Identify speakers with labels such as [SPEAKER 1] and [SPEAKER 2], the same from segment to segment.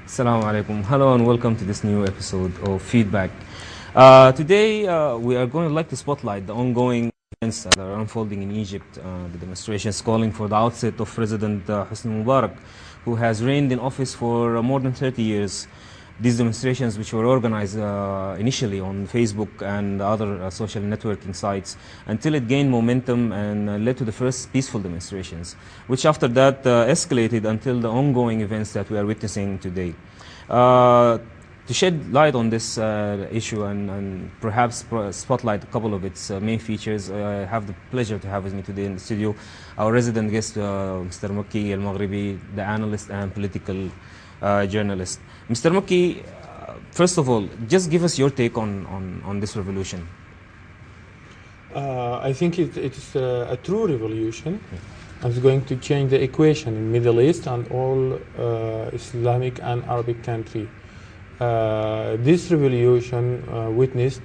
[SPEAKER 1] Assalamu alaikum. Hello and welcome to this new episode of Feedback. Today we are going to like to spotlight the ongoing events that are unfolding in Egypt, the demonstrations calling for the outset of President Hosni Mubarak, who has reigned in office for more than 30 years. These demonstrations, which were organized initially on Facebook and other social networking sites, until it gained momentum and led to the first peaceful demonstrations, which after that escalated until the ongoing events that we are witnessing today. To shed light on this issue and perhaps spotlight a couple of its main features, I have the pleasure to have with me today in the studio our resident guest, Mr. MEKKI ELMOGRABI, the analyst and political journalist. Mr. MEKKI, first of all, just give us your take on this revolution.
[SPEAKER 2] I think it's a true revolution. It's going to change the equation in Middle East and all Islamic and Arabic countries. This revolution witnessed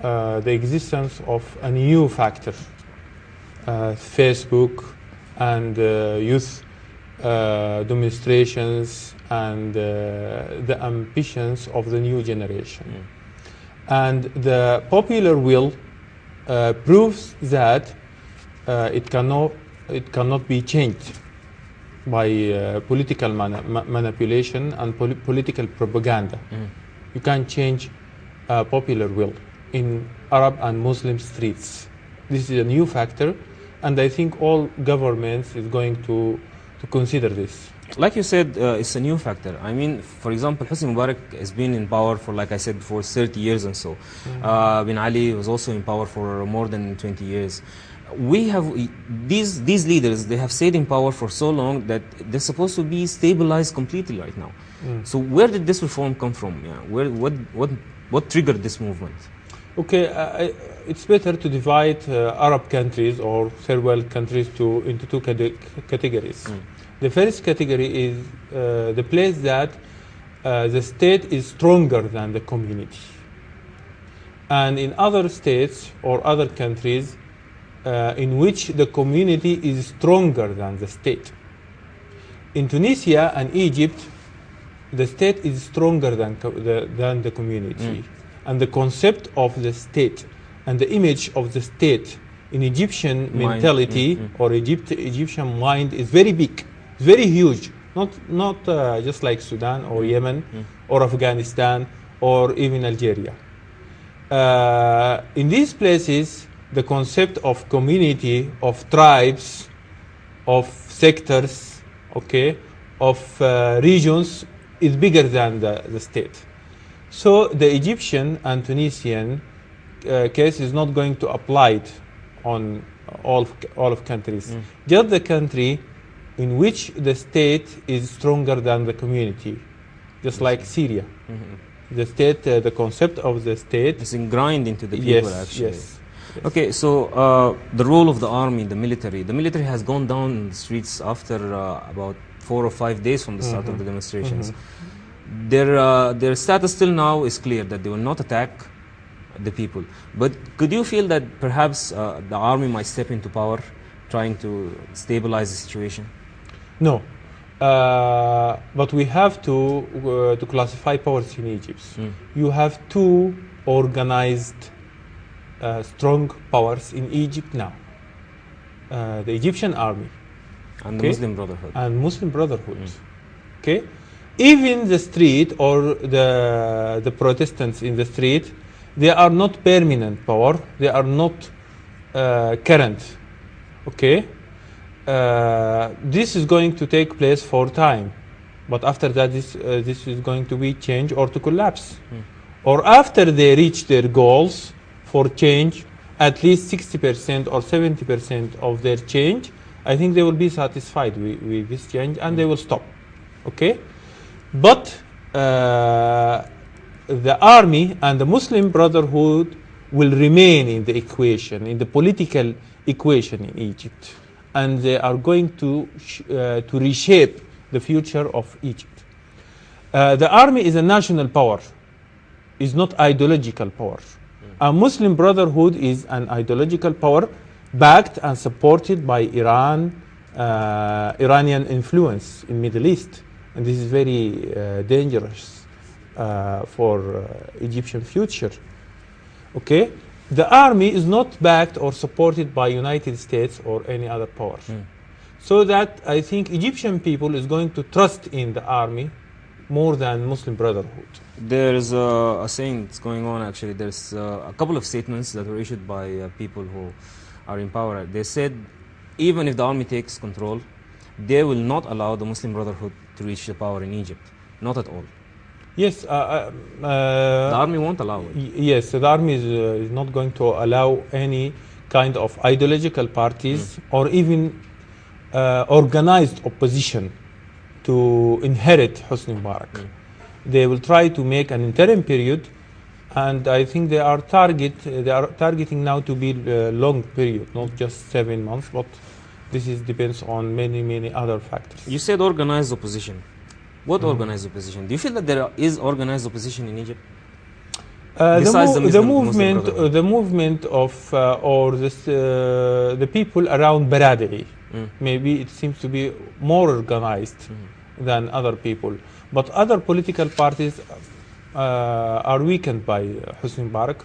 [SPEAKER 2] the existence of a new factor, Facebook and youth demonstrations and the ambitions of the new generation. And the popular will proves that it cannot be changed by political manipulation and political propaganda. You can't change popular will in Arab and Muslim streets. This is a new factor, and I think all governments is going to consider this.
[SPEAKER 1] Like you said, it's a new factor. I mean, for example, Hosni Mubarak has been in power for, like I said before, 30 years and so. Bin Ali was also in power for more than 20 years. We have these leaders, they have stayed in power for so long that they're supposed to be stabilized completely right now. So where did this reform come from? Yeah, what triggered this movement?
[SPEAKER 2] Okay, it's better to divide Arab countries or third world countries into two categories. The first category is the place that the state is stronger than the community. And in other states or other countries in which the community is stronger than the state. In Tunisia and Egypt, the state is stronger than the community. And the concept of the state and the image of the state in Egyptian mentality or Egyptian mind is very big, very huge. Not just like Sudan or Yemen or Afghanistan or even Algeria. In these places, the concept of community, of tribes, of sectors, okay, of regions is bigger than the state. So the Egyptian and Tunisian case is not going to apply it on all of countries. Just the country in which the state is stronger than the community, just like Syria. The state, the concept of the state
[SPEAKER 1] is ingrained into the people, actually.
[SPEAKER 2] Yes.
[SPEAKER 1] Okay, so the role of the army, the military has gone down in the streets after about 4 or 5 days from the start of the demonstrations. Their status till now is clear that they will not attack the people. But could you feel that perhaps the army might step into power, trying to stabilize the situation?
[SPEAKER 2] No, but we have to classify powers in Egypt. You have two organized strong powers in Egypt now. The Egyptian army
[SPEAKER 1] and the Muslim Brotherhood.
[SPEAKER 2] And Muslim Brotherhood. Okay? Even the street or the Protestants in the street, they are not permanent power. They are not current. Okay? This is going to take place for time. But after that, this is going to be changed or to collapse. Or after they reach their goals for change, at least 60% or 70% of their change, I think they will be satisfied with this change and they will stop. Okay? But the army and the Muslim Brotherhood will remain in the equation, in the political equation in Egypt. And they are going to reshape the future of Egypt. The army is a national power, is not ideological power. A Muslim Brotherhood is an ideological power backed and supported by Iranian influence in Middle East and this is very dangerous for Egyptian future. Okay, the army is not backed or supported by United States or any other power. So that I think Egyptian people is going to trust in the army more than Muslim Brotherhood.
[SPEAKER 1] There is a saying that's going on actually. There's a couple of statements that were issued by people who are in power. They said even if the army takes control, they will not allow the Muslim Brotherhood to reach the power in Egypt. Not at all.
[SPEAKER 2] Yes.
[SPEAKER 1] The army won't allow it.
[SPEAKER 2] Yes, the army is not going to allow any kind of ideological parties or even organized opposition to inherit Hosni Mubarak. They will try to make an interim period, and I think they are targeting now to be a long period, not just 7 months, but this depends on many other factors.
[SPEAKER 1] You said organized opposition. What organized opposition? Do you feel that there is organized opposition in Egypt?
[SPEAKER 2] The movement of the people around Baradi, maybe it seems to be more organized than other people. But other political parties are weakened by Hosni Mubarak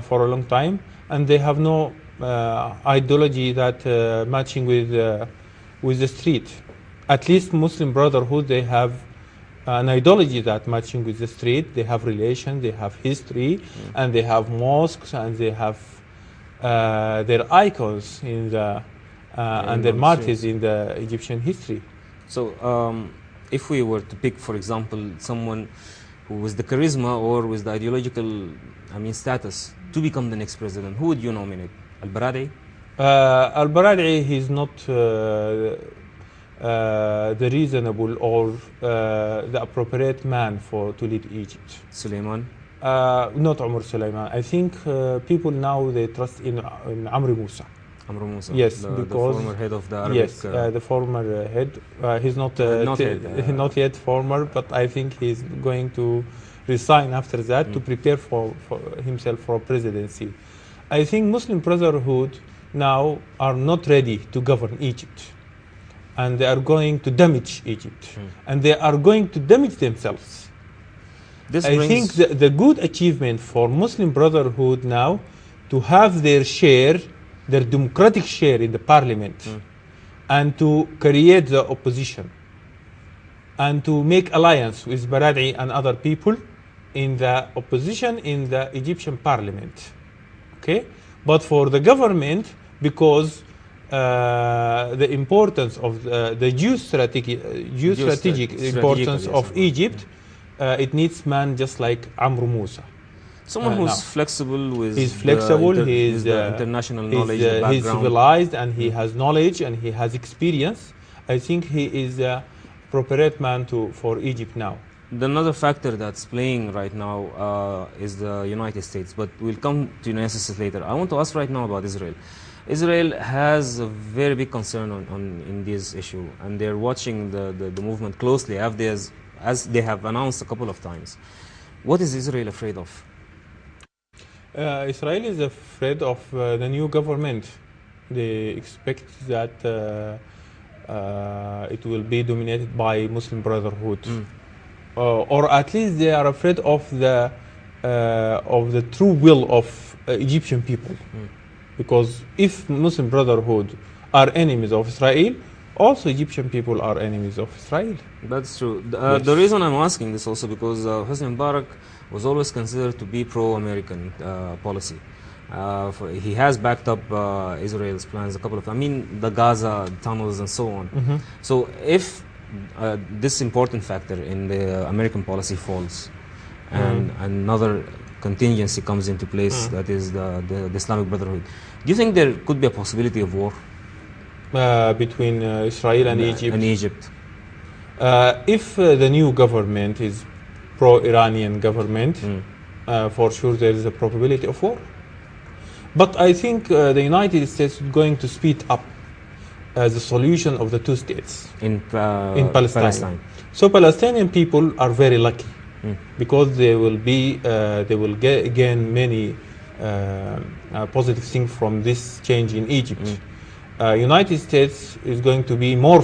[SPEAKER 2] for a long time, and they have no ideology that matching with the street. At least Muslim Brotherhood, they have an ideology that matching with the street. They have relations, they have history, and they have mosques, and they have their icons in the and their martyrs in the Egyptian history.
[SPEAKER 1] So, if we were to pick, for example, someone who with the charisma or with the ideological, status to become the next president, who would you nominate? Al-Baradi?
[SPEAKER 2] Al-Baradi, he's not the reasonable or the appropriate man to lead Egypt.
[SPEAKER 1] Suleiman?
[SPEAKER 2] Not Umar Suleiman. I think people now they trust in Amr Musa.
[SPEAKER 1] Amr Musa.
[SPEAKER 2] Yes,
[SPEAKER 1] because
[SPEAKER 2] the
[SPEAKER 1] former head of the Arabic.
[SPEAKER 2] Yes, the former head. He's not not yet former, but I think he's going to resign after that to prepare for himself for presidency. I think Muslim Brotherhood now are not ready to govern Egypt, and they are going to damage Egypt, and they are going to damage themselves. I think the good achievement for Muslim Brotherhood now to have their democratic share in the parliament, and to create the opposition, and to make alliance with Baradi and other people in the opposition in the Egyptian parliament. Okay, but for the government, because the importance of the geostrategic importance of Egypt, it needs man just like Amr Musa.
[SPEAKER 1] Someone who's flexible with
[SPEAKER 2] he's flexible,
[SPEAKER 1] he's international knowledge,
[SPEAKER 2] he's civilized, and he has knowledge and he has experience. I think he is a appropriate man for Egypt now.
[SPEAKER 1] Another factor that's playing right now is the United States, but we'll come to United States later. I want to ask right now about Israel. Israel has a very big concern in this issue, and they're watching the movement closely, as they have announced a couple of times. What is Israel afraid of?
[SPEAKER 2] Israel is afraid of the new government. They expect that it will be dominated by Muslim Brotherhood, or at least they are afraid of the true will of Egyptian people. Because if Muslim Brotherhood are enemies of Israel, also Egyptian people are enemies of Israel.
[SPEAKER 1] That's true.
[SPEAKER 2] Yes.
[SPEAKER 1] The reason I'm asking this also because Hosni Mubarak was always considered to be pro-American policy. He has backed up Israel's plans a couple of times. The Gaza tunnels and so on. So if this important factor in the American policy falls and another contingency comes into place, that is the Islamic Brotherhood, do you think there could be a possibility of war
[SPEAKER 2] between Israel and
[SPEAKER 1] Egypt?
[SPEAKER 2] If the new government is pro-Iranian government, for sure there is a probability of war. But I think the United States is going to speed up the solution of the two states
[SPEAKER 1] in
[SPEAKER 2] Palestine. So Palestinian people are very lucky because they will gain many positive things from this change in Egypt. United States is going to be more